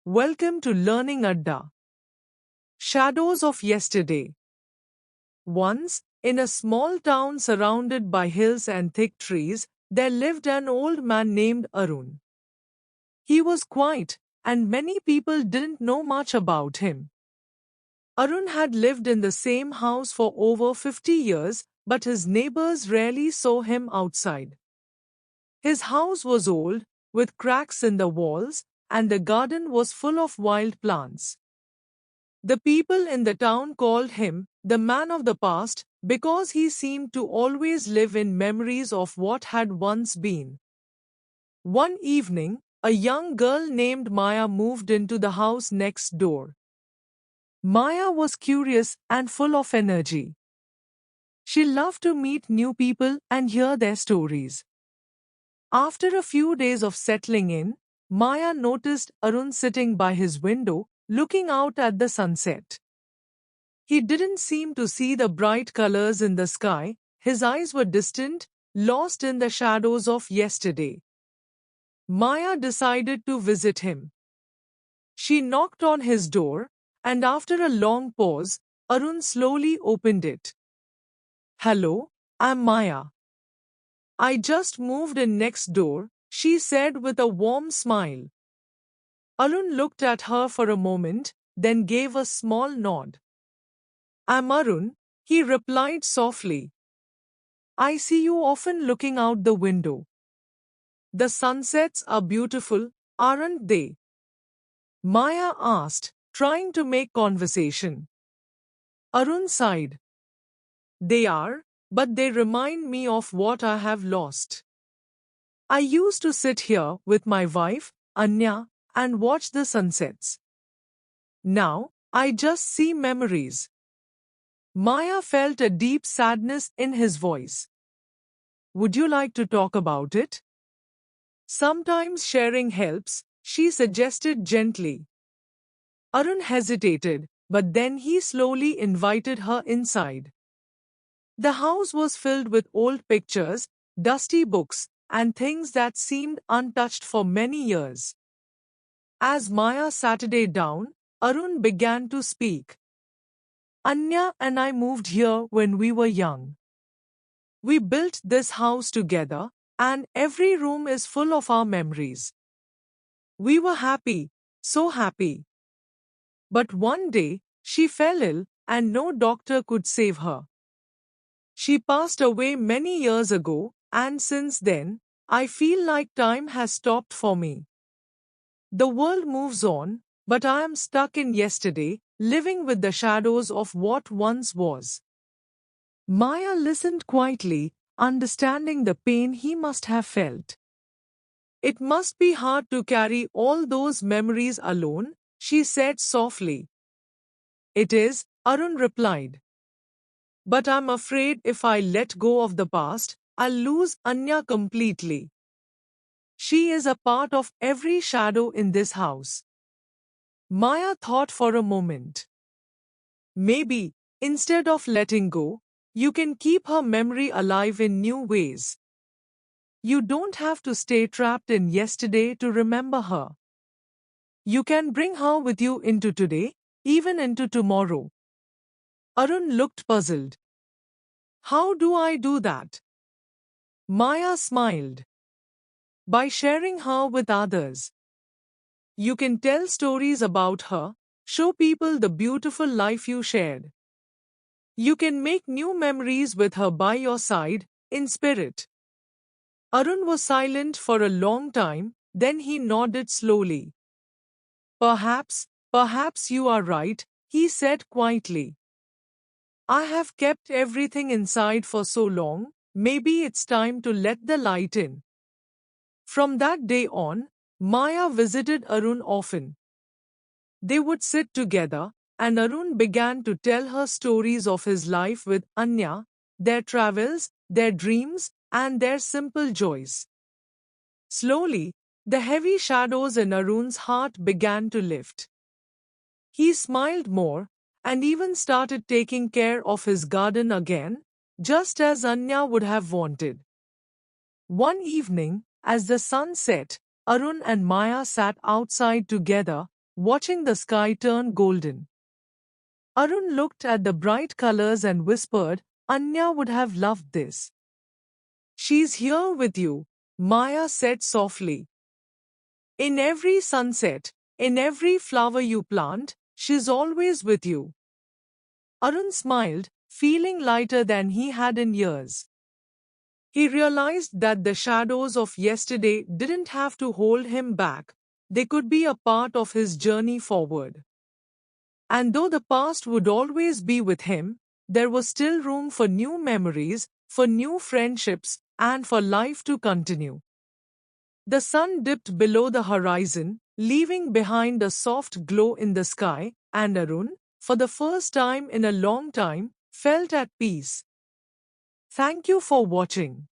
Welcome to Learning Adda. Shadows of Yesterday. Once, in a small town surrounded by hills and thick trees, there lived an old man named Arun. He was quiet, and many people didn't know much about him. Arun had lived in the same house for over 50 years, but his neighbors rarely saw him outside. His house was old, with cracks in the walls, and the garden was full of wild plants. The people in the town called him the man of the past because he seemed to always live in memories of what had once been. One evening, a young girl named Maya moved into the house next door. Maya was curious and full of energy. She loved to meet new people and hear their stories. After a few days of settling in, Maya noticed Arun sitting by his window, looking out at the sunset. He didn't seem to see the bright colors in the sky, his eyes were distant, lost in the shadows of yesterday. Maya decided to visit him. She knocked on his door, and after a long pause, Arun slowly opened it. "Hello, I'm Maya. I just moved in next door," she said with a warm smile. Arun looked at her for a moment, then gave a small nod. "I'm Arun," he replied softly. "I see you often looking out the window. The sunsets are beautiful, aren't they?" Maya asked, trying to make conversation. Arun sighed. "They are, but they remind me of what I have lost. I used to sit here with my wife, Anya, and watch the sunsets. Now, I just see memories." Maya felt a deep sadness in his voice. "Would you like to talk about it?" "Sometimes sharing helps," she suggested gently. Arun hesitated, but then he slowly invited her inside. The house was filled with old pictures, dusty books, and things that seemed untouched for many years. As Maya sat down, Arun began to speak. "Anya and I moved here when we were young. We built this house together, and every room is full of our memories. We were happy, so happy. But one day, she fell ill, and no doctor could save her. She passed away many years ago, and since then, I feel like time has stopped for me. The world moves on, but I am stuck in yesterday, living with the shadows of what once was." Maya listened quietly, understanding the pain he must have felt. "It must be hard to carry all those memories alone," she said softly. "It is," Arun replied. "But I'm afraid if I let go of the past, I'll lose Anya completely. She is a part of every shadow in this house." Maya thought for a moment. "Maybe, instead of letting go, you can keep her memory alive in new ways. You don't have to stay trapped in yesterday to remember her. You can bring her with you into today, even into tomorrow." Arun looked puzzled. "How do I do that?" Maya smiled. "By sharing her with others. You can tell stories about her, show people the beautiful life you shared. You can make new memories with her by your side, in spirit." Arun was silent for a long time, then he nodded slowly. Perhaps you are right," he said quietly. "I have kept everything inside for so long, maybe it's time to let the light in." From that day on, Maya visited Arun often. They would sit together, and Arun began to tell her stories of his life with Anya, their travels, their dreams, and their simple joys. Slowly, the heavy shadows in Arun's heart began to lift. He smiled more, and even started taking care of his garden again, just as Anya would have wanted. One evening, as the sun set, Arun and Maya sat outside together, watching the sky turn golden. Arun looked at the bright colors and whispered, Anya would have loved this. She's here with you, Maya said softly. In every sunset, in every flower you plant, she's always with you. Arun smiled, feeling lighter than he had in years. He realized that the shadows of yesterday didn't have to hold him back, they could be a part of his journey forward. And though the past would always be with him, there was still room for new memories, for new friendships, and for life to continue. The sun dipped below the horizon, leaving behind a soft glow in the sky, and Arun, for the first time in a long time, felt at peace. Thank you for watching.